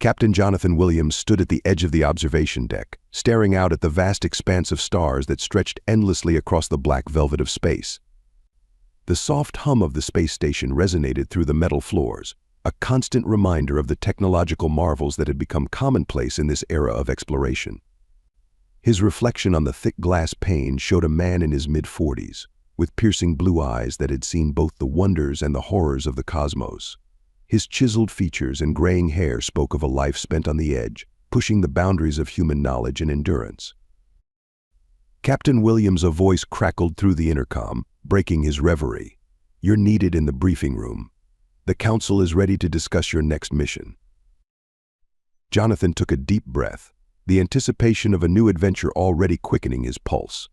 Captain Jonathan Williams stood at the edge of the observation deck, staring out at the vast expanse of stars that stretched endlessly across the black velvet of space. The soft hum of the space station resonated through the metal floors, a constant reminder of the technological marvels that had become commonplace in this era of exploration. His reflection on the thick glass pane showed a man in his mid-40s, with piercing blue eyes that had seen both the wonders and the horrors of the cosmos. His chiseled features and graying hair spoke of a life spent on the edge, pushing the boundaries of human knowledge and endurance. Captain Williams, a voice crackled through the intercom, breaking his reverie. "You're needed in the briefing room. The Council is ready to discuss your next mission." Jonathan took a deep breath, the anticipation of a new adventure already quickening his pulse.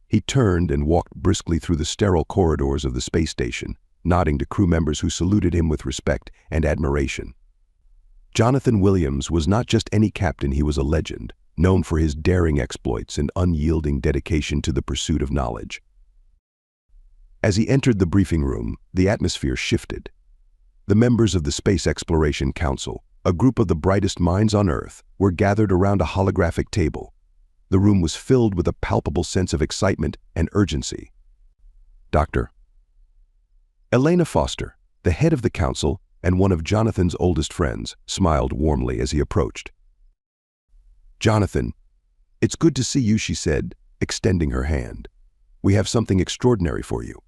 He turned and walked briskly through the sterile corridors of the space station, nodding to crew members who saluted him with respect and admiration. Jonathan Williams was not just any captain, he was a legend, known for his daring exploits and unyielding dedication to the pursuit of knowledge. As he entered the briefing room, the atmosphere shifted. The members of the Space Exploration Council, a group of the brightest minds on Earth, were gathered around a holographic table. The room was filled with a palpable sense of excitement and urgency. Dr. Elena Foster, the head of the council and one of Jonathan's oldest friends, smiled warmly as he approached. "Jonathan, it's good to see you," she said, extending her hand. "We have something extraordinary for you."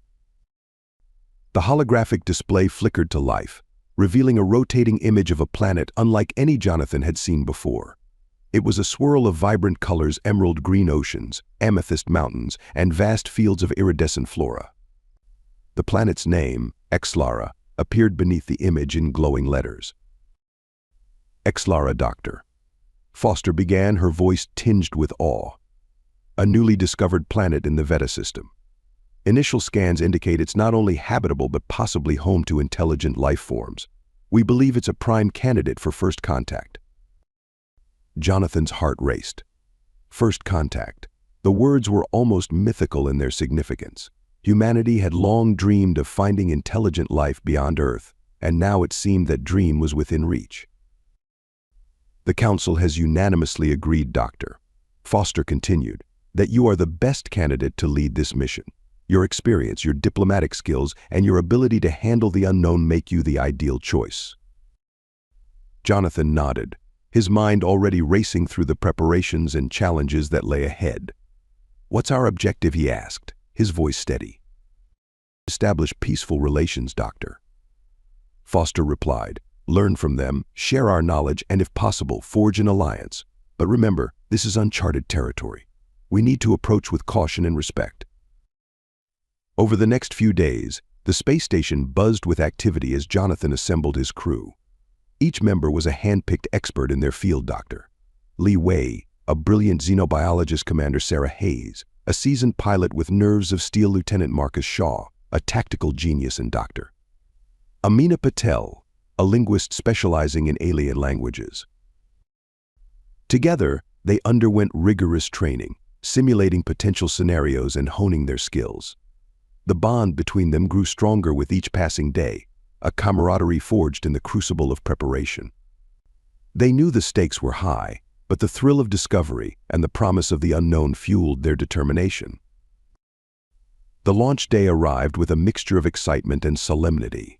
The holographic display flickered to life, revealing a rotating image of a planet unlike any Jonathan had seen before. It was a swirl of vibrant colors: emerald green oceans, amethyst mountains, and vast fields of iridescent flora. The planet's name, Exlara, appeared beneath the image in glowing letters. "Exlara, Doctor," Foster began, her voice tinged with awe. "A newly discovered planet in the Veta system. Initial scans indicate it's not only habitable but possibly home to intelligent life forms. We believe it's a prime candidate for first contact." Jonathan's heart raced. First contact. The words were almost mythical in their significance. Humanity had long dreamed of finding intelligent life beyond Earth, and now it seemed that dream was within reach. "The Council has unanimously agreed, Doctor," Foster continued, "that you are the best candidate to lead this mission. Your experience, your diplomatic skills, and your ability to handle the unknown make you the ideal choice." Jonathan nodded, his mind already racing through the preparations and challenges that lay ahead. "What's our objective?" he asked, his voice steady. "Establish peaceful relations, Doctor." Foster replied, "Learn from them, share our knowledge, and if possible, forge an alliance. But remember, this is uncharted territory. We need to approach with caution and respect." Over the next few days, the space station buzzed with activity as Jonathan assembled his crew. Each member was a hand-picked expert in their field: Dr. Li Wei, a brilliant xenobiologist; Commander Sarah Hayes, a seasoned pilot with nerves of steel; Lieutenant Marcus Shaw, a tactical genius; and Dr. Amina Patel, a linguist specializing in alien languages. Together, they underwent rigorous training, simulating potential scenarios and honing their skills. The bond between them grew stronger with each passing day, a camaraderie forged in the crucible of preparation. They knew the stakes were high, but the thrill of discovery and the promise of the unknown fueled their determination. The launch day arrived with a mixture of excitement and solemnity.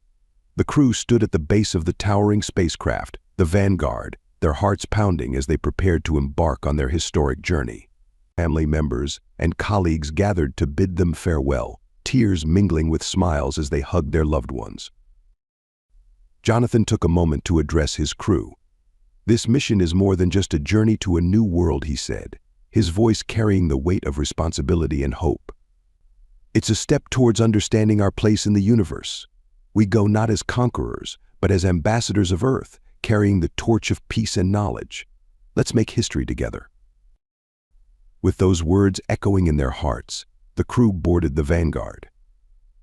The crew stood at the base of the towering spacecraft, the Vanguard, their hearts pounding as they prepared to embark on their historic journey. Family members and colleagues gathered to bid them farewell, tears mingling with smiles as they hugged their loved ones. Jonathan took a moment to address his crew. "This mission is more than just a journey to a new world," he said, his voice carrying the weight of responsibility and hope. "It's a step towards understanding our place in the universe. We go not as conquerors, but as ambassadors of Earth, carrying the torch of peace and knowledge. Let's make history together." With those words echoing in their hearts, the crew boarded the Vanguard.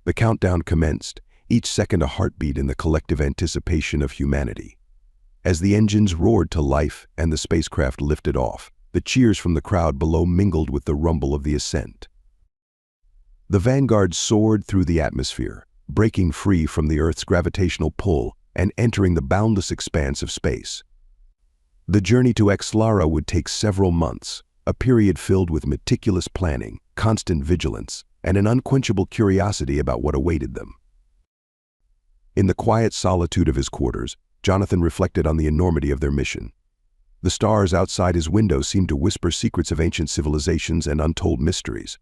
The countdown commenced, each second a heartbeat in the collective anticipation of humanity. As the engines roared to life and the spacecraft lifted off, the cheers from the crowd below mingled with the rumble of the ascent. The Vanguard soared through the atmosphere, breaking free from the Earth's gravitational pull and entering the boundless expanse of space. The journey to Xlara would take several months, a period filled with meticulous planning, constant vigilance, and an unquenchable curiosity about what awaited them. In the quiet solitude of his quarters, Jonathan reflected on the enormity of their mission. The stars outside his window seemed to whisper secrets of ancient civilizations and untold mysteries.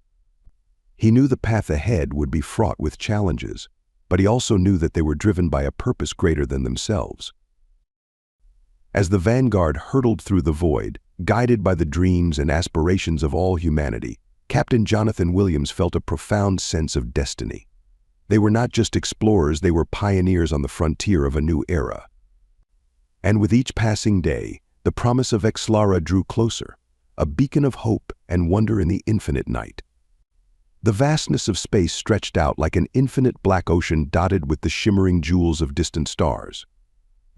He knew the path ahead would be fraught with challenges, but he also knew that they were driven by a purpose greater than themselves. As the vanguard hurtled through the void, guided by the dreams and aspirations of all humanity, Captain Jonathan Williams felt a profound sense of destiny. They were not just explorers, they were pioneers on the frontier of a new era. And with each passing day, the promise of Xlara drew closer, a beacon of hope and wonder in the infinite night. The vastness of space stretched out like an infinite black ocean dotted with the shimmering jewels of distant stars.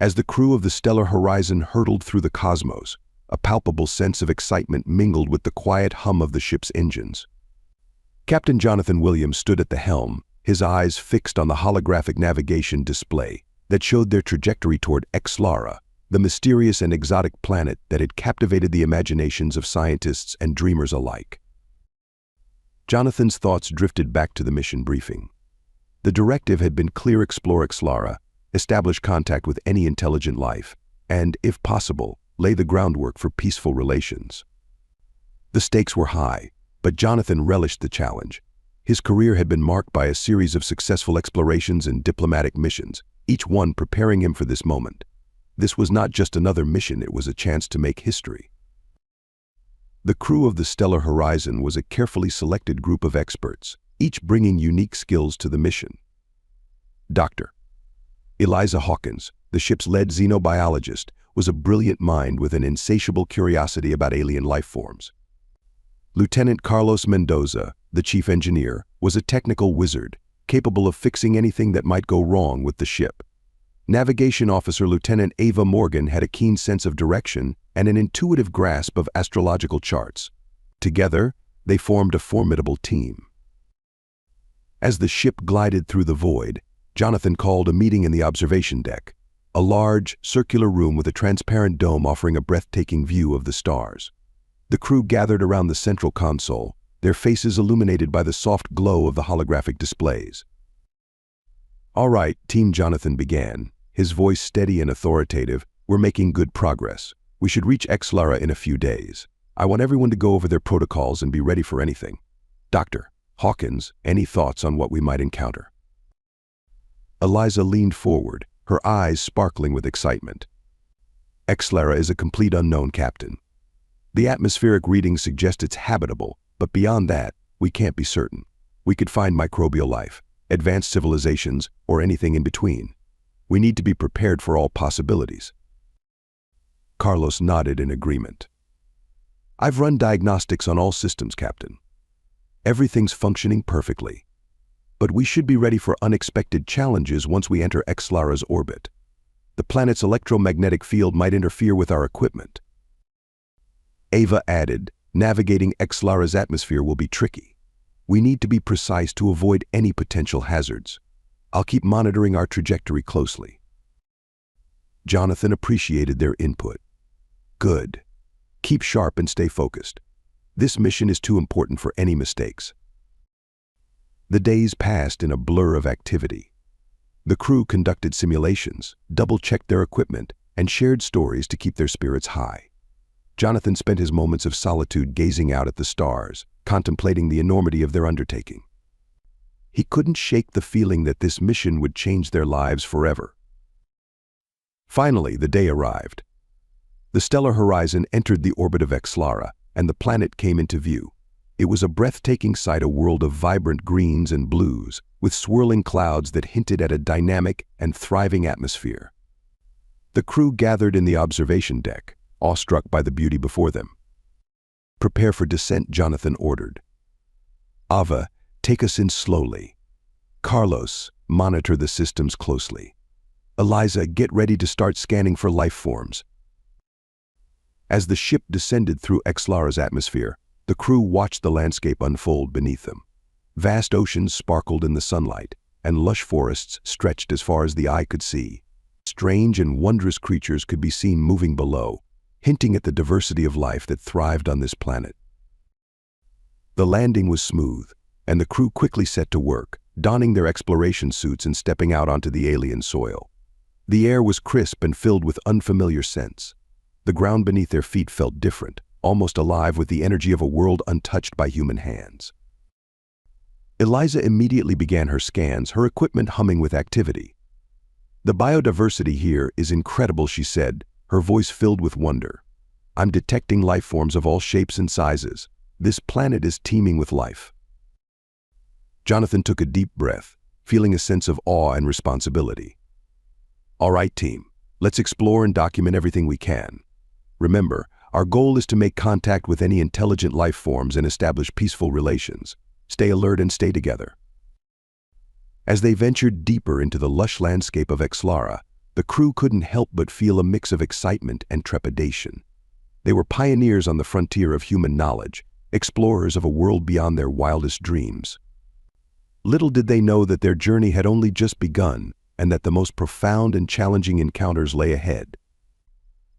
As the crew of the stellar horizon hurtled through the cosmos, a palpable sense of excitement mingled with the quiet hum of the ship's engines. Captain Jonathan Williams stood at the helm, his eyes fixed on the holographic navigation display that showed their trajectory toward Xlara, the mysterious and exotic planet that had captivated the imaginations of scientists and dreamers alike. Jonathan's thoughts drifted back to the mission briefing. The directive had been clear: explore Xlara, establish contact with any intelligent life, and, if possible, lay the groundwork for peaceful relations. The stakes were high, but Jonathan relished the challenge. His career had been marked by a series of successful explorations and diplomatic missions, each one preparing him for this moment. This was not just another mission, it was a chance to make history. The crew of the Stellar Horizon was a carefully selected group of experts, each bringing unique skills to the mission. Dr. Eliza Hawkins, the ship's lead xenobiologist, was a brilliant mind with an insatiable curiosity about alien life forms. Lieutenant Carlos Mendoza, the chief engineer, was a technical wizard, capable of fixing anything that might go wrong with the ship. Navigation Officer Lieutenant Ava Morgan had a keen sense of direction and an intuitive grasp of astrological charts. Together, they formed a formidable team. As the ship glided through the void, Jonathan called a meeting in the observation deck, a large, circular room with a transparent dome offering a breathtaking view of the stars. The crew gathered around the central console, their faces illuminated by the soft glow of the holographic displays. "All right, Team," Jonathan began, his voice steady and authoritative. "We're making good progress. We should reach Xlara in a few days. I want everyone to go over their protocols and be ready for anything. Dr. Hawkins, any thoughts on what we might encounter?" Eliza leaned forward, her eyes sparkling with excitement. "Xlara is a complete unknown, Captain. The atmospheric readings suggest it's habitable, but beyond that, we can't be certain. We could find microbial life, advanced civilizations, or anything in between. We need to be prepared for all possibilities." Carlos nodded in agreement. "I've run diagnostics on all systems, Captain. Everything's functioning perfectly. But we should be ready for unexpected challenges once we enter Xlara's orbit. The planet's electromagnetic field might interfere with our equipment." Ava added, "Navigating Xlara's atmosphere will be tricky. We need to be precise to avoid any potential hazards. I'll keep monitoring our trajectory closely." Jonathan appreciated their input. "Good. Keep sharp and stay focused. This mission is too important for any mistakes." The days passed in a blur of activity. The crew conducted simulations, double-checked their equipment, and shared stories to keep their spirits high. Jonathan spent his moments of solitude gazing out at the stars, contemplating the enormity of their undertaking. He couldn't shake the feeling that this mission would change their lives forever. Finally, the day arrived. The stellar horizon entered the orbit of Xlara, and the planet came into view. It was a breathtaking sight, a world of vibrant greens and blues, with swirling clouds that hinted at a dynamic and thriving atmosphere. The crew gathered in the observation deck, awestruck by the beauty before them. "Prepare for descent," Jonathan ordered. "Ava, take us in slowly. Carlos, monitor the systems closely. Eliza, get ready to start scanning for life forms." As the ship descended through Xlara's atmosphere, the crew watched the landscape unfold beneath them. Vast oceans sparkled in the sunlight, and lush forests stretched as far as the eye could see. Strange and wondrous creatures could be seen moving below, hinting at the diversity of life that thrived on this planet. The landing was smooth, and the crew quickly set to work, donning their exploration suits and stepping out onto the alien soil. The air was crisp and filled with unfamiliar scents. The ground beneath their feet felt different, almost alive with the energy of a world untouched by human hands. Eliza immediately began her scans, her equipment humming with activity. "The biodiversity here is incredible," she said, her voice filled with wonder. "I'm detecting life forms of all shapes and sizes. This planet is teeming with life." Jonathan took a deep breath, feeling a sense of awe and responsibility. "All right, team, let's explore and document everything we can. Remember, our goal is to make contact with any intelligent life forms and establish peaceful relations. Stay alert and stay together." As they ventured deeper into the lush landscape of Exlara, the crew couldn't help but feel a mix of excitement and trepidation. They were pioneers on the frontier of human knowledge, explorers of a world beyond their wildest dreams. Little did they know that their journey had only just begun, and that the most profound and challenging encounters lay ahead.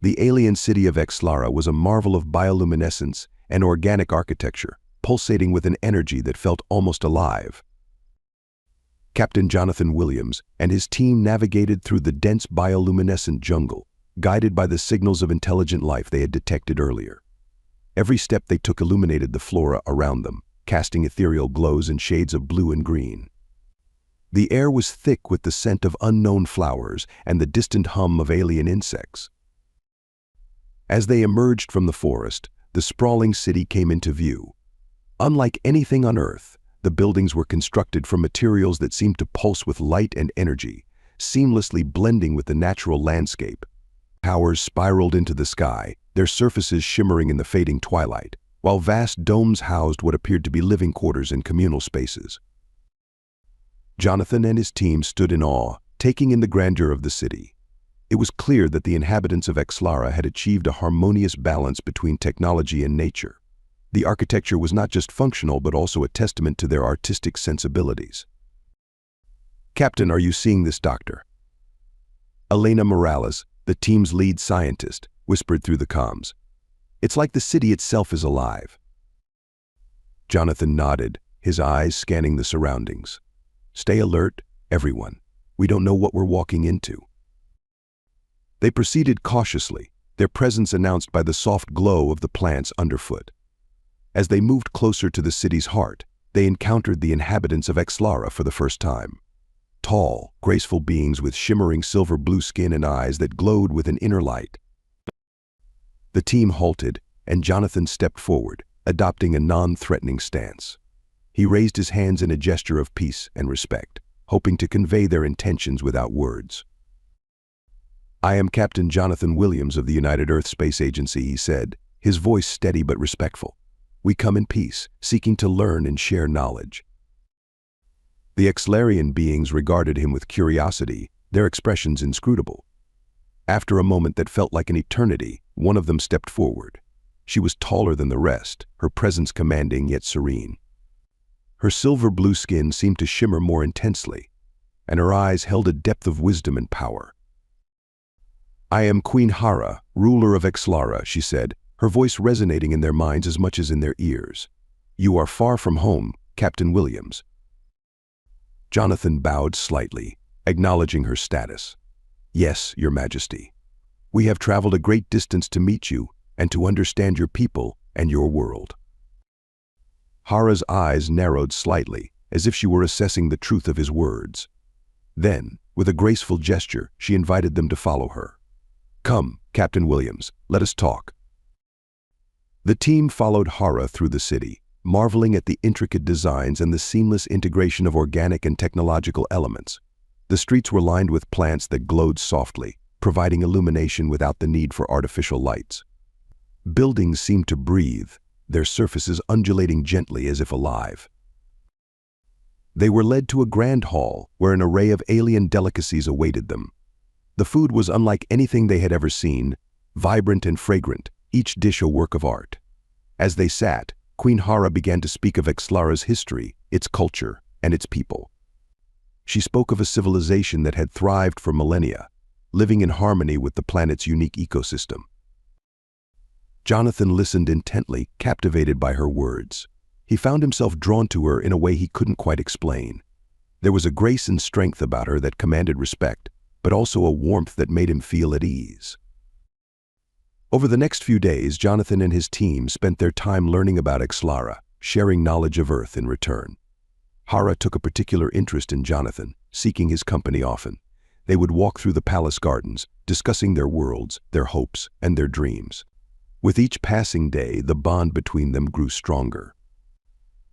The alien city of Exlara was a marvel of bioluminescence and organic architecture, pulsating with an energy that felt almost alive. Captain Jonathan Williams and his team navigated through the dense bioluminescent jungle, guided by the signals of intelligent life they had detected earlier. Every step they took illuminated the flora around them, casting ethereal glows in shades of blue and green. The air was thick with the scent of unknown flowers and the distant hum of alien insects. As they emerged from the forest, the sprawling city came into view. Unlike anything on Earth, the buildings were constructed from materials that seemed to pulse with light and energy, seamlessly blending with the natural landscape. Towers spiraled into the sky, their surfaces shimmering in the fading twilight, while vast domes housed what appeared to be living quarters and communal spaces. Jonathan and his team stood in awe, taking in the grandeur of the city. It was clear that the inhabitants of Exlara had achieved a harmonious balance between technology and nature. The architecture was not just functional but also a testament to their artistic sensibilities. "Captain, are you seeing this, Doctor?" Elena Morales, the team's lead scientist, whispered through the comms. "It's like the city itself is alive." Jonathan nodded, his eyes scanning the surroundings. "Stay alert, everyone. We don't know what we're walking into." They proceeded cautiously, their presence announced by the soft glow of the plants underfoot. As they moved closer to the city's heart, they encountered the inhabitants of Exlara for the first time. Tall, graceful beings with shimmering silver-blue skin and eyes that glowed with an inner light. The team halted, and Jonathan stepped forward, adopting a non-threatening stance. He raised his hands in a gesture of peace and respect, hoping to convey their intentions without words. "I am Captain Jonathan Williams of the United Earth Space Agency," he said, his voice steady but respectful. "We come in peace, seeking to learn and share knowledge." The Exlarian beings regarded him with curiosity, their expressions inscrutable. After a moment that felt like an eternity, one of them stepped forward. She was taller than the rest, her presence commanding yet serene. Her silver-blue skin seemed to shimmer more intensely, and her eyes held a depth of wisdom and power. "I am Queen Hara, ruler of Exlara," she said, her voice resonating in their minds as much as in their ears. "You are far from home, Captain Williams." Jonathan bowed slightly, acknowledging her status. "Yes, Your Majesty. We have traveled a great distance to meet you and to understand your people and your world." Hara's eyes narrowed slightly, as if she were assessing the truth of his words. Then, with a graceful gesture, she invited them to follow her. "Come, Captain Williams, let us talk." The team followed Hara through the city, marveling at the intricate designs and the seamless integration of organic and technological elements. The streets were lined with plants that glowed softly, providing illumination without the need for artificial lights. Buildings seemed to breathe, their surfaces undulating gently as if alive. They were led to a grand hall where an array of alien delicacies awaited them. The food was unlike anything they had ever seen, vibrant and fragrant, each dish a work of art. As they sat, Queen Hara began to speak of Exlara's history, its culture, and its people. She spoke of a civilization that had thrived for millennia, living in harmony with the planet's unique ecosystem. Jonathan listened intently, captivated by her words. He found himself drawn to her in a way he couldn't quite explain. There was a grace and strength about her that commanded respect, but also a warmth that made him feel at ease. Over the next few days, Jonathan and his team spent their time learning about Ixlara, sharing knowledge of Earth in return. Hara took a particular interest in Jonathan, seeking his company often. They would walk through the palace gardens, discussing their worlds, their hopes, and their dreams. With each passing day, the bond between them grew stronger.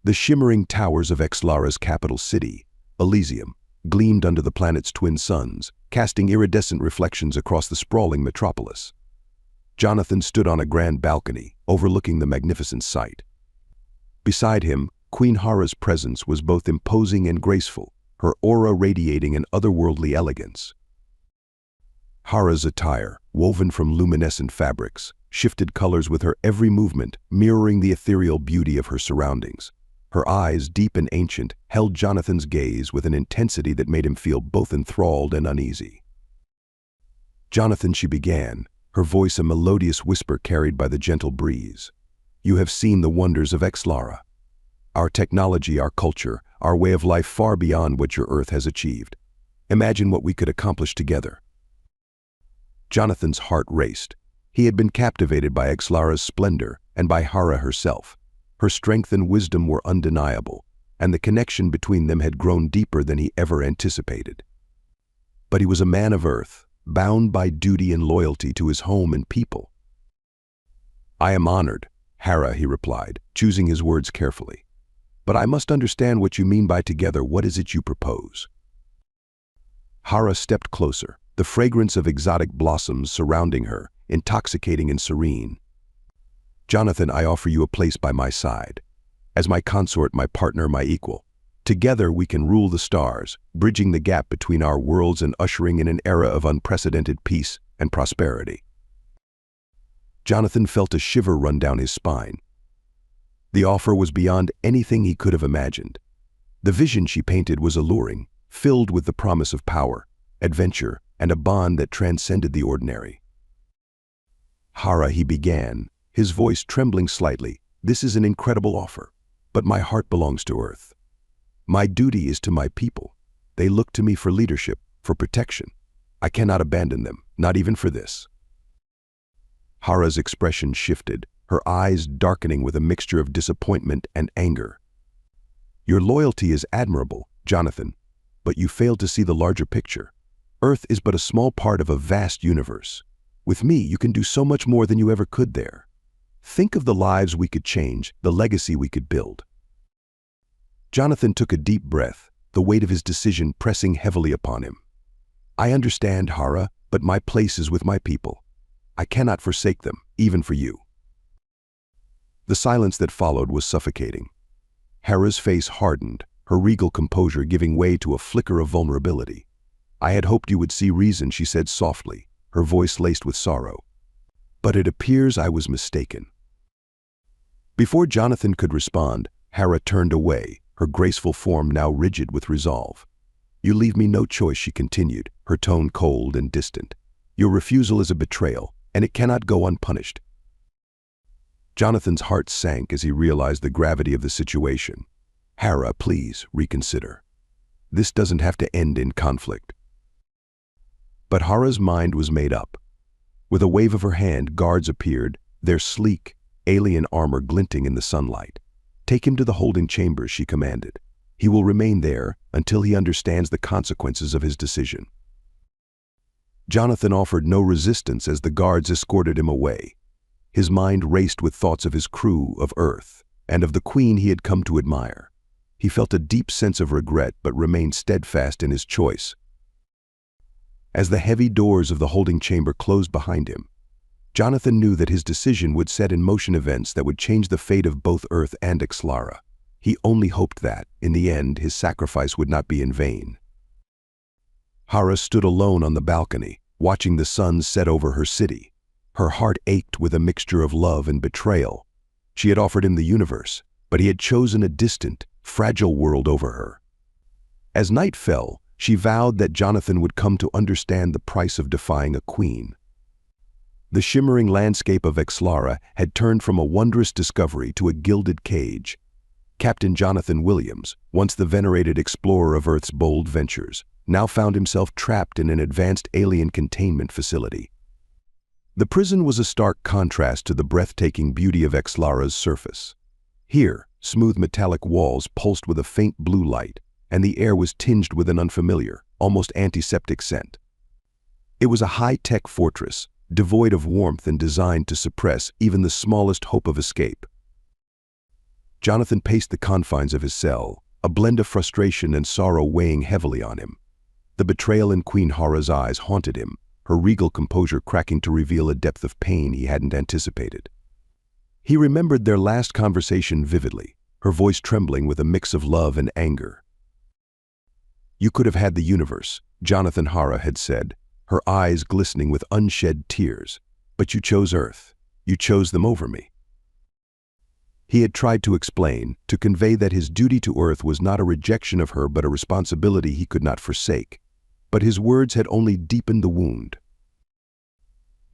The shimmering towers of Ixlara's capital city, Elysium, gleamed under the planet's twin suns, casting iridescent reflections across the sprawling metropolis. Jonathan stood on a grand balcony, overlooking the magnificent sight. Beside him, Queen Hara's presence was both imposing and graceful, her aura radiating an otherworldly elegance. Hara's attire, woven from luminescent fabrics, shifted colors with her every movement, mirroring the ethereal beauty of her surroundings. Her eyes, deep and ancient, held Jonathan's gaze with an intensity that made him feel both enthralled and uneasy. "Jonathan," she began, her voice a melodious whisper carried by the gentle breeze. "You have seen the wonders of Ixlara. Our technology, our culture, our way of life far beyond what your Earth has achieved. Imagine what we could accomplish together." Jonathan's heart raced. He had been captivated by Ixlara's splendor and by Hara herself. Her strength and wisdom were undeniable, and the connection between them had grown deeper than he ever anticipated. But he was a man of Earth, bound by duty and loyalty to his home and people. "I am honored, Hara," he replied, choosing his words carefully. "But I must understand what you mean by together. What is it you propose?" Hara stepped closer, the fragrance of exotic blossoms surrounding her, intoxicating and serene. "Jonathan, I offer you a place by my side. As my consort, my partner, my equal. Together we can rule the stars, bridging the gap between our worlds and ushering in an era of unprecedented peace and prosperity." Jonathan felt a shiver run down his spine. The offer was beyond anything he could have imagined. The vision she painted was alluring, filled with the promise of power, adventure, and a bond that transcended the ordinary. "Hara," he began, his voice trembling slightly, "this is an incredible offer, but my heart belongs to Earth. My duty is to my people. They look to me for leadership, for protection. I cannot abandon them, not even for this." Hara's expression shifted, her eyes darkening with a mixture of disappointment and anger. "Your loyalty is admirable, Jonathan, but you fail to see the larger picture. Earth is but a small part of a vast universe. With me, you can do so much more than you ever could there. Think of the lives we could change, the legacy we could build." Jonathan took a deep breath, the weight of his decision pressing heavily upon him. "I understand, Hara, but my place is with my people. I cannot forsake them, even for you." The silence that followed was suffocating. Hera's face hardened, her regal composure giving way to a flicker of vulnerability. "I had hoped you would see reason," she said softly, her voice laced with sorrow. "But it appears I was mistaken." Before Jonathan could respond, Hera turned away, her graceful form now rigid with resolve. "You leave me no choice," she continued, her tone cold and distant. "Your refusal is a betrayal, and it cannot go unpunished." Jonathan's heart sank as he realized the gravity of the situation. "Hera, please reconsider. This doesn't have to end in conflict." But Hara's mind was made up. With a wave of her hand, guards appeared, their sleek, alien armor glinting in the sunlight. "Take him to the holding chambers," she commanded. "He will remain there until he understands the consequences of his decision." Jonathan offered no resistance as the guards escorted him away. His mind raced with thoughts of his crew, of Earth, and of the queen he had come to admire. He felt a deep sense of regret but remained steadfast in his choice. As the heavy doors of the holding chamber closed behind him, Jonathan knew that his decision would set in motion events that would change the fate of both Earth and Ixlara. He only hoped that, in the end, his sacrifice would not be in vain. Hara stood alone on the balcony, watching the sun set over her city. Her heart ached with a mixture of love and betrayal. She had offered him the universe, but he had chosen a distant, fragile world over her. As night fell, she vowed that Jonathan would come to understand the price of defying a queen. The shimmering landscape of Exlara had turned from a wondrous discovery to a gilded cage. Captain Jonathan Williams, once the venerated explorer of Earth's bold ventures, now found himself trapped in an advanced alien containment facility. The prison was a stark contrast to the breathtaking beauty of Exlara's surface. Here, smooth metallic walls pulsed with a faint blue light, and the air was tinged with an unfamiliar, almost antiseptic scent. It was a high-tech fortress, devoid of warmth and designed to suppress even the smallest hope of escape. Jonathan paced the confines of his cell, a blend of frustration and sorrow weighing heavily on him. The betrayal in Queen Hara's eyes haunted him, her regal composure cracking to reveal a depth of pain he hadn't anticipated. He remembered their last conversation vividly, her voice trembling with a mix of love and anger. "You could have had the universe," Jonathan Hara had said, her eyes glistening with unshed tears, "but you chose Earth. You chose them over me." He had tried to explain, to convey that his duty to Earth was not a rejection of her but a responsibility he could not forsake. But his words had only deepened the wound.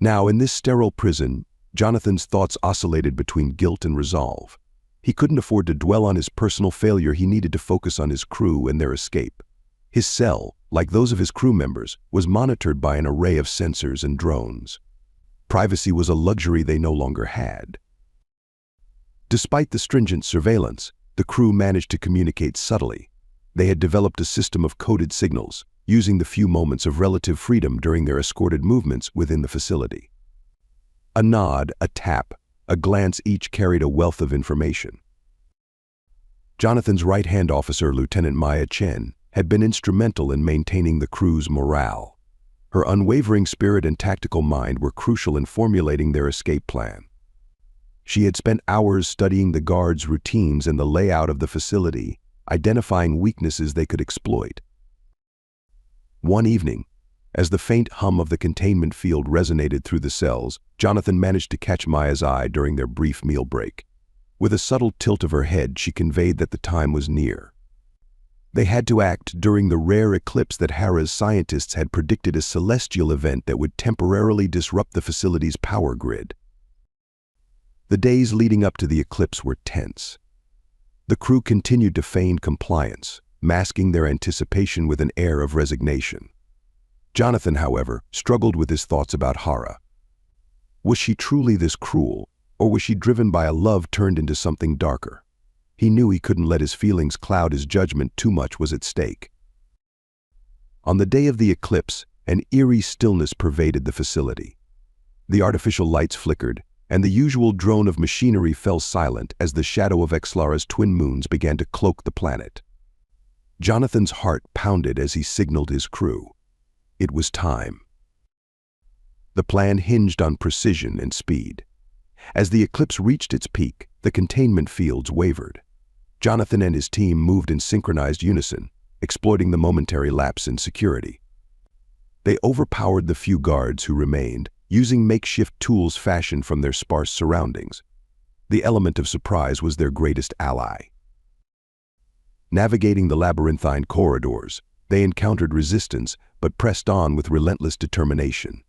Now, in this sterile prison, Jonathan's thoughts oscillated between guilt and resolve. He couldn't afford to dwell on his personal failure. He needed to focus on his crew and their escape. His cell, like those of his crew members, was monitored by an array of sensors and drones. Privacy was a luxury they no longer had. Despite the stringent surveillance, the crew managed to communicate subtly. They had developed a system of coded signals, using the few moments of relative freedom during their escorted movements within the facility. A nod, a tap, a glance each carried a wealth of information. Jonathan's right-hand officer, Lieutenant Maya Chen, had been instrumental in maintaining the crew's morale. Her unwavering spirit and tactical mind were crucial in formulating their escape plan. She had spent hours studying the guards' routines and the layout of the facility, identifying weaknesses they could exploit. One evening, as the faint hum of the containment field resonated through the cells, Jonathan managed to catch Maya's eye during their brief meal break. With a subtle tilt of her head, she conveyed that the time was near. They had to act during the rare eclipse that Hara's scientists had predicted, a celestial event that would temporarily disrupt the facility's power grid. The days leading up to the eclipse were tense. The crew continued to feign compliance, masking their anticipation with an air of resignation. Jonathan, however, struggled with his thoughts about Hara. Was she truly this cruel, or was she driven by a love turned into something darker? He knew he couldn't let his feelings cloud his judgment. Too much was at stake. On the day of the eclipse, an eerie stillness pervaded the facility. The artificial lights flickered, and the usual drone of machinery fell silent as the shadow of Exlara's twin moons began to cloak the planet. Jonathan's heart pounded as he signaled his crew. It was time. The plan hinged on precision and speed. As the eclipse reached its peak, the containment fields wavered. Jonathan and his team moved in synchronized unison, exploiting the momentary lapse in security. They overpowered the few guards who remained, using makeshift tools fashioned from their sparse surroundings. The element of surprise was their greatest ally. Navigating the labyrinthine corridors, they encountered resistance but pressed on with relentless determination.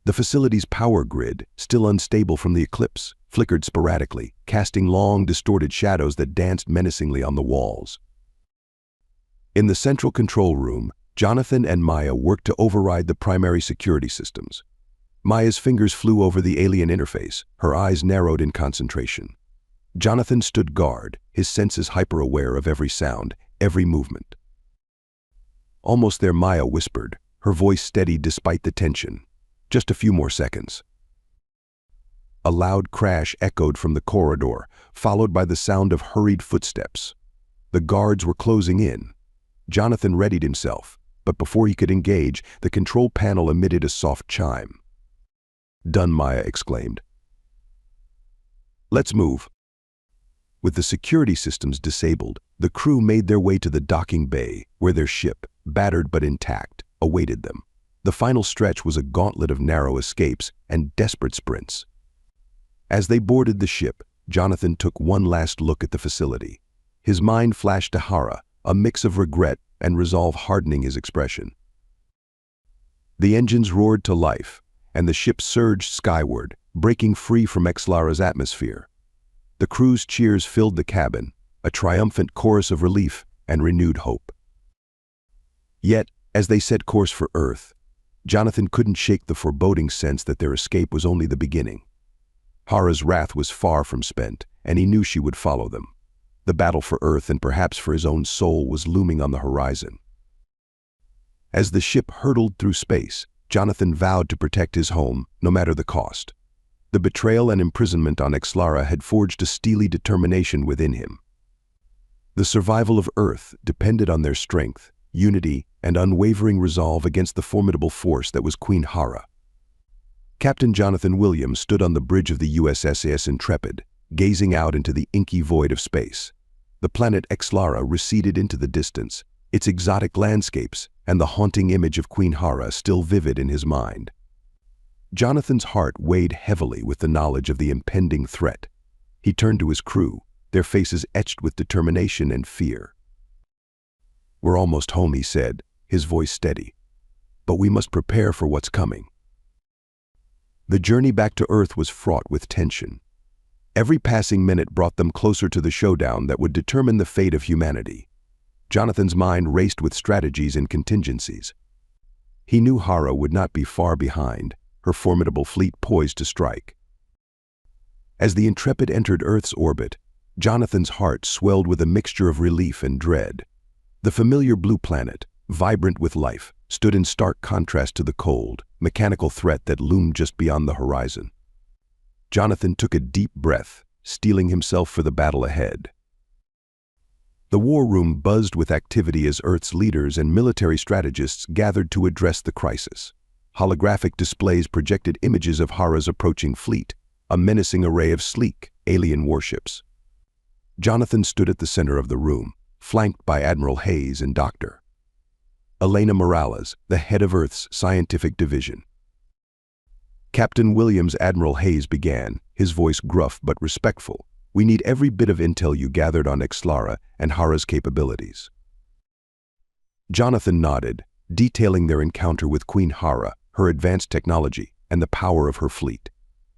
The facility's power grid, still unstable from the eclipse, flickered sporadically, casting long, distorted shadows that danced menacingly on the walls. In the central control room, Jonathan and Maya worked to override the primary security systems. Maya's fingers flew over the alien interface, her eyes narrowed in concentration. Jonathan stood guard, his senses hyper-aware of every sound, every movement. Almost there, Maya whispered, her voice steady despite the tension. Just a few more seconds. A loud crash echoed from the corridor, followed by the sound of hurried footsteps. The guards were closing in. Jonathan readied himself, but before he could engage, the control panel emitted a soft chime. "Done," Maya exclaimed. "Let's move." With the security systems disabled, the crew made their way to the docking bay, where their ship, battered but intact, awaited them. The final stretch was a gauntlet of narrow escapes and desperate sprints. As they boarded the ship, Jonathan took one last look at the facility. His mind flashed to Hara, a mix of regret and resolve hardening his expression. The engines roared to life, and the ship surged skyward, breaking free from Exlara's atmosphere. The crew's cheers filled the cabin, a triumphant chorus of relief and renewed hope. Yet, as they set course for Earth, Jonathan couldn't shake the foreboding sense that their escape was only the beginning. Hara's wrath was far from spent, and he knew she would follow them. The battle for Earth and perhaps for his own soul was looming on the horizon. As the ship hurtled through space, Jonathan vowed to protect his home, no matter the cost. The betrayal and imprisonment on Exlara had forged a steely determination within him. The survival of Earth depended on their strength, unity, and unwavering resolve against the formidable force that was Queen Hara. Captain Jonathan Williams stood on the bridge of the USS Intrepid, gazing out into the inky void of space. The planet Exlara receded into the distance, its exotic landscapes and the haunting image of Queen Hara still vivid in his mind. Jonathan's heart weighed heavily with the knowledge of the impending threat. He turned to his crew, their faces etched with determination and fear. "We're almost home," he said, his voice steady. "But we must prepare for what's coming." The journey back to Earth was fraught with tension. Every passing minute brought them closer to the showdown that would determine the fate of humanity. Jonathan's mind raced with strategies and contingencies. He knew Hara would not be far behind, her formidable fleet poised to strike. As the Intrepid entered Earth's orbit, Jonathan's heart swelled with a mixture of relief and dread. The familiar blue planet, vibrant with life, stood in stark contrast to the cold, mechanical threat that loomed just beyond the horizon. Jonathan took a deep breath, steeling himself for the battle ahead. The war room buzzed with activity as Earth's leaders and military strategists gathered to address the crisis. Holographic displays projected images of Hara's approaching fleet, a menacing array of sleek, alien warships. Jonathan stood at the center of the room, flanked by Admiral Hayes and Dr. Elena Morales, the head of Earth's scientific division. Captain Williams, Admiral Hayes began, his voice gruff but respectful. "We need every bit of intel you gathered on Exlara and Hara's capabilities." Jonathan nodded, detailing their encounter with Queen Hara, her advanced technology, and the power of her fleet.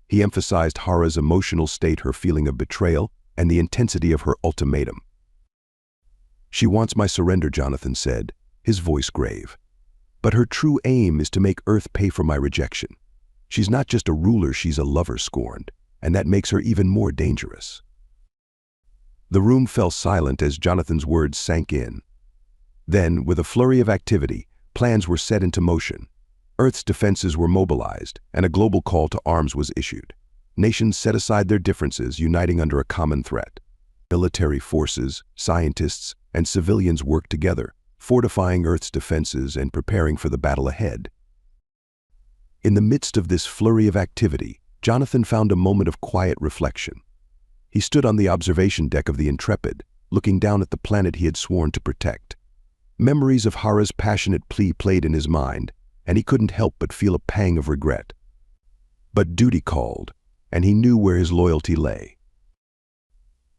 He emphasized Hara's emotional state, her feeling of betrayal, and the intensity of her ultimatum. "She wants my surrender," Jonathan said, his voice grave. "But her true aim is to make Earth pay for my rejection. She's not just a ruler, she's a lover scorned, and that makes her even more dangerous." The room fell silent as Jonathan's words sank in. Then, with a flurry of activity, plans were set into motion. Earth's defenses were mobilized, and a global call to arms was issued. Nations set aside their differences, uniting under a common threat. Military forces, scientists, and civilians worked together, fortifying Earth's defenses and preparing for the battle ahead. In the midst of this flurry of activity, Jonathan found a moment of quiet reflection. He stood on the observation deck of the Intrepid, looking down at the planet he had sworn to protect. Memories of Hara's passionate plea played in his mind, and he couldn't help but feel a pang of regret. But duty called, and he knew where his loyalty lay.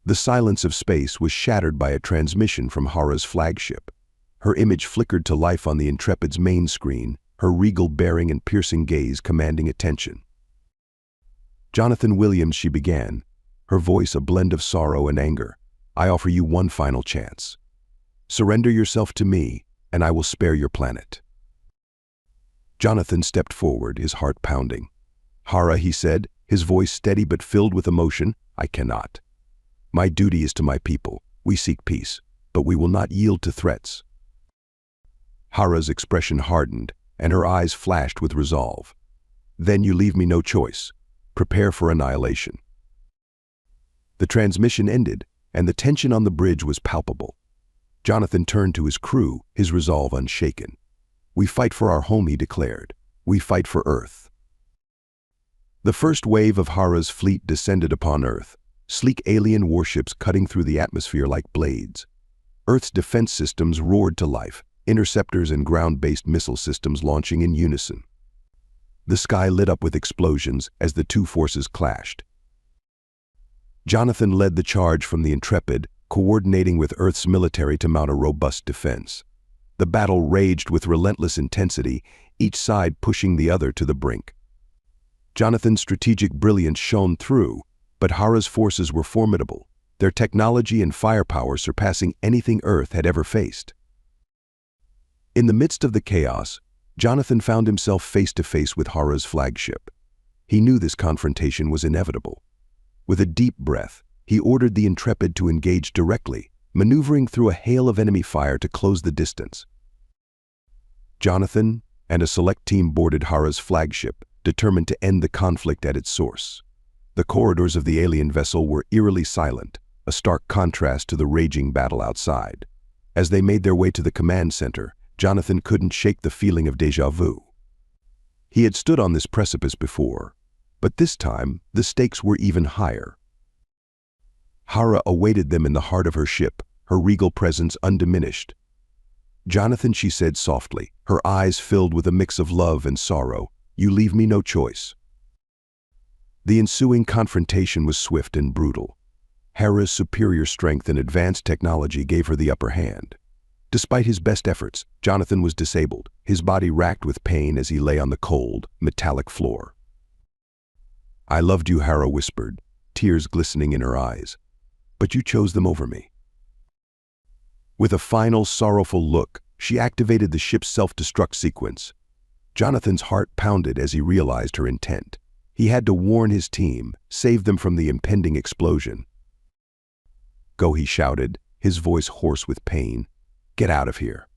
The silence of space was shattered by a transmission from Hara's flagship. Her image flickered to life on the Intrepid's main screen, her regal bearing and piercing gaze commanding attention. "Jonathan Williams," she began, her voice a blend of sorrow and anger, "I offer you one final chance. Surrender yourself to me, and I will spare your planet." Jonathan stepped forward, his heart pounding. "Hara," he said, his voice steady but filled with emotion, "I cannot. My duty is to my people. We seek peace, but we will not yield to threats." Hara's expression hardened, and her eyes flashed with resolve. "Then you leave me no choice. Prepare for annihilation." The transmission ended, and the tension on the bridge was palpable. Jonathan turned to his crew, his resolve unshaken. "We fight for our home," he declared. "We fight for Earth." The first wave of Hara's fleet descended upon Earth, sleek alien warships cutting through the atmosphere like blades. Earth's defense systems roared to life, interceptors and ground-based missile systems launching in unison. The sky lit up with explosions as the two forces clashed. Jonathan led the charge from the Intrepid, coordinating with Earth's military to mount a robust defense. The battle raged with relentless intensity, each side pushing the other to the brink. Jonathan's strategic brilliance shone through, but Hara's forces were formidable, their technology and firepower surpassing anything Earth had ever faced. In the midst of the chaos, Jonathan found himself face to face with Hara's flagship. He knew this confrontation was inevitable. With a deep breath, he ordered the Intrepid to engage directly, maneuvering through a hail of enemy fire to close the distance. Jonathan and a select team boarded Hara's flagship, determined to end the conflict at its source. The corridors of the alien vessel were eerily silent, a stark contrast to the raging battle outside. As they made their way to the command center, Jonathan couldn't shake the feeling of déjà vu. He had stood on this precipice before, but this time the stakes were even higher. Hara awaited them in the heart of her ship, her regal presence undiminished. "Jonathan," she said softly, her eyes filled with a mix of love and sorrow, "you leave me no choice." The ensuing confrontation was swift and brutal. Hera's superior strength and advanced technology gave her the upper hand. Despite his best efforts, Jonathan was disabled, his body racked with pain as he lay on the cold, metallic floor. "I loved you," Hera whispered, tears glistening in her eyes, "but you chose them over me." With a final, sorrowful look, she activated the ship's self-destruct sequence. Jonathan's heart pounded as he realized her intent. He had to warn his team, save them from the impending explosion. "Go," he shouted, his voice hoarse with pain. "Get out of here."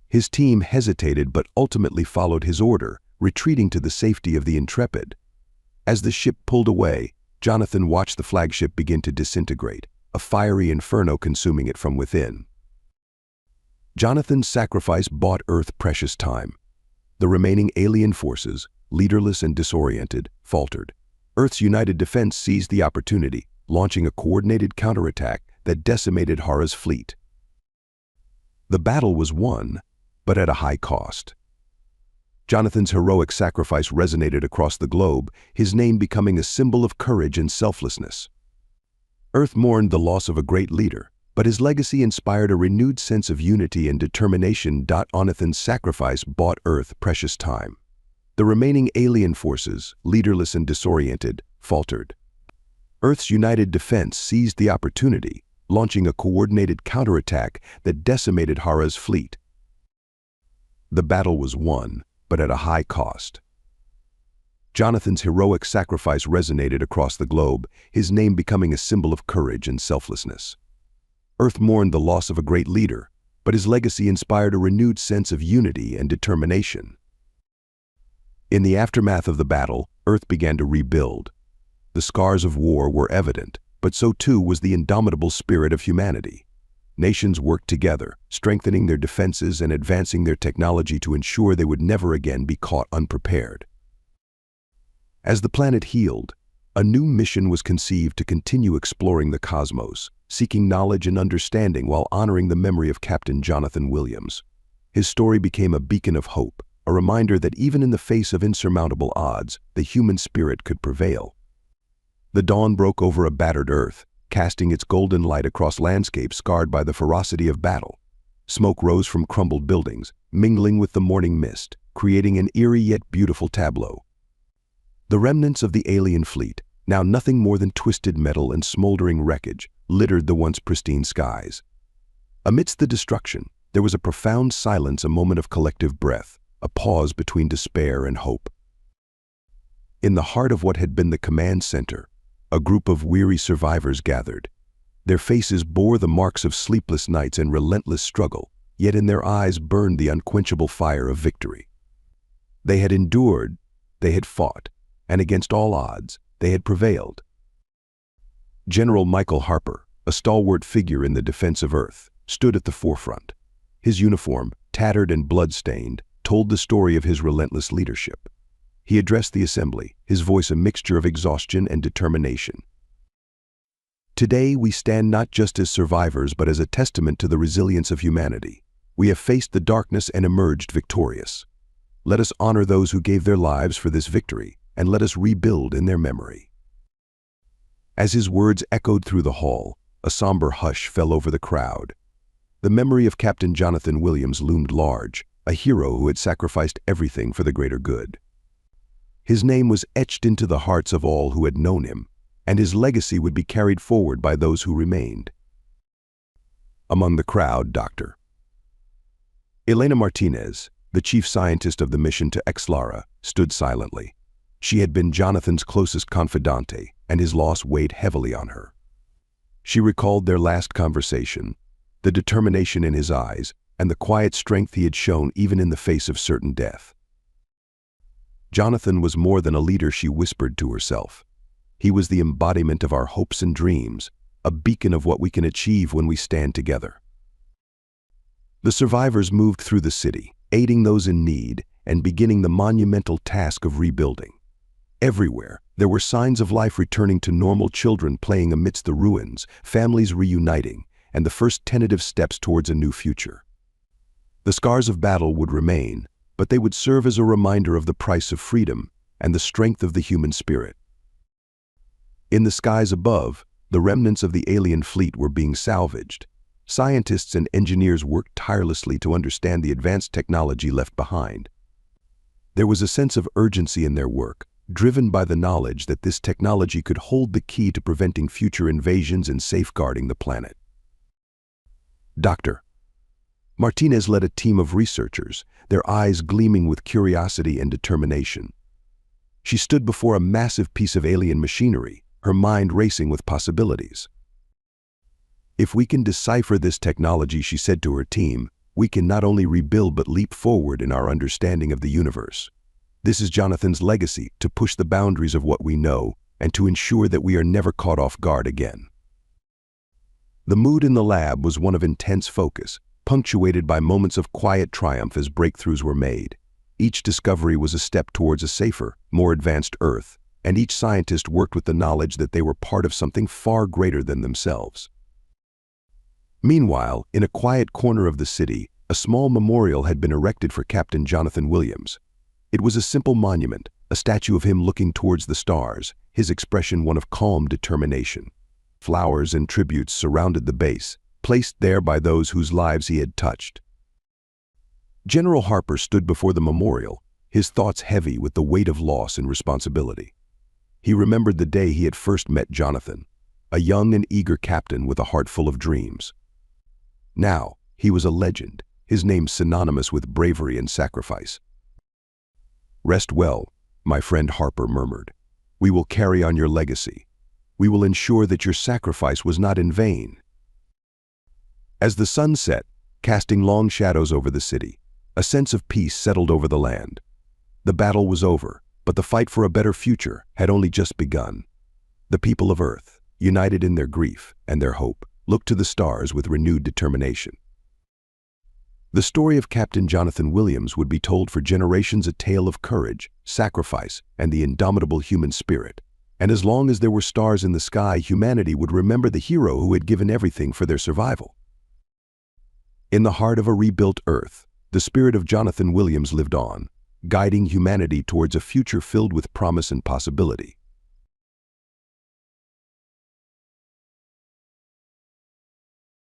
His team hesitated but ultimately followed his order, retreating to the safety of the Intrepid. As the ship pulled away, Jonathan watched the flagship begin to disintegrate, a fiery inferno consuming it from within. Jonathan's sacrifice bought Earth precious time. The remaining alien forces, leaderless and disoriented, faltered. Earth's united defense seized the opportunity, launching a coordinated counterattack that decimated Hara's fleet. The battle was won, but at a high cost. Jonathan's heroic sacrifice resonated across the globe, his name becoming a symbol of courage and selflessness. Earth mourned the loss of a great leader, but his legacy inspired a renewed sense of unity and determination. Jonathan's sacrifice bought Earth precious time. The remaining alien forces, leaderless and disoriented, faltered. Earth's united defense seized the opportunity, launching a coordinated counterattack that decimated Hara's fleet. The battle was won, but at a high cost. Jonathan's heroic sacrifice resonated across the globe, his name becoming a symbol of courage and selflessness. Earth mourned the loss of a great leader, but his legacy inspired a renewed sense of unity and determination. In the aftermath of the battle, Earth began to rebuild. The scars of war were evident, but so too was the indomitable spirit of humanity. Nations worked together, strengthening their defenses and advancing their technology to ensure they would never again be caught unprepared. As the planet healed, a new mission was conceived to continue exploring the cosmos, seeking knowledge and understanding while honoring the memory of Captain Jonathan Williams. His story became a beacon of hope, a reminder that even in the face of insurmountable odds, the human spirit could prevail. The dawn broke over a battered Earth, casting its golden light across landscapes scarred by the ferocity of battle. Smoke rose from crumbled buildings, mingling with the morning mist, creating an eerie yet beautiful tableau. The remnants of the alien fleet, now nothing more than twisted metal and smoldering wreckage, littered the once pristine skies. Amidst the destruction, there was a profound silence, a moment of collective breath, a pause between despair and hope. In the heart of what had been the command center, a group of weary survivors gathered. Their faces bore the marks of sleepless nights and relentless struggle, yet in their eyes burned the unquenchable fire of victory. They had endured, they had fought, and against all odds, they had prevailed. General Michael Harper, a stalwart figure in the defense of Earth, stood at the forefront. His uniform, tattered and blood-stained, told the story of his relentless leadership. He addressed the assembly, his voice a mixture of exhaustion and determination. Today, we stand not just as survivors, but as a testament to the resilience of humanity. We have faced the darkness and emerged victorious. Let us honor those who gave their lives for this victory, and let us rebuild in their memory. As his words echoed through the hall, a somber hush fell over the crowd. The memory of Captain Jonathan Williams loomed large, a hero who had sacrificed everything for the greater good. His name was etched into the hearts of all who had known him, and his legacy would be carried forward by those who remained. Among the crowd, Dr. Elena Martinez, the chief scientist of the mission to Xlara, stood silently. She had been Jonathan's closest confidante, and his loss weighed heavily on her. She recalled their last conversation, the determination in his eyes, and the quiet strength he had shown even in the face of certain death. Jonathan was more than a leader, she whispered to herself. He was the embodiment of our hopes and dreams, a beacon of what we can achieve when we stand together. The survivors moved through the city, aiding those in need and beginning the monumental task of rebuilding. Everywhere, there were signs of life returning to normal, children playing amidst the ruins, families reuniting, and the first tentative steps towards a new future. The scars of battle would remain, but they would serve as a reminder of the price of freedom and the strength of the human spirit. In the skies above, the remnants of the alien fleet were being salvaged. Scientists and engineers worked tirelessly to understand the advanced technology left behind. There was a sense of urgency in their work, driven by the knowledge that this technology could hold the key to preventing future invasions and safeguarding the planet. Dr. Martinez led a team of researchers, their eyes gleaming with curiosity and determination. She stood before a massive piece of alien machinery, her mind racing with possibilities. If we can decipher this technology, she said to her team, we can not only rebuild but leap forward in our understanding of the universe. This is Jonathan's legacy, to push the boundaries of what we know and to ensure that we are never caught off guard again. The mood in the lab was one of intense focus, punctuated by moments of quiet triumph as breakthroughs were made. Each discovery was a step towards a safer, more advanced Earth, and each scientist worked with the knowledge that they were part of something far greater than themselves. Meanwhile, in a quiet corner of the city, a small memorial had been erected for Captain Jonathan Williams. It was a simple monument, a statue of him looking towards the stars, his expression one of calm determination. Flowers and tributes surrounded the base, placed there by those whose lives he had touched. General Harper stood before the memorial, his thoughts heavy with the weight of loss and responsibility. He remembered the day he had first met Jonathan, a young and eager captain with a heart full of dreams. Now, he was a legend, his name synonymous with bravery and sacrifice. "Rest well," my friend Harper murmured. "We will carry on your legacy. We will ensure that your sacrifice was not in vain." As the sun set, casting long shadows over the city, a sense of peace settled over the land. The battle was over, but the fight for a better future had only just begun. The people of Earth, united in their grief and their hope, looked to the stars with renewed determination. The story of Captain Jonathan Williams would be told for generations, a tale of courage, sacrifice, and the indomitable human spirit. And as long as there were stars in the sky, humanity would remember the hero who had given everything for their survival. In the heart of a rebuilt Earth, the spirit of Jonathan Williams lived on, guiding humanity towards a future filled with promise and possibility.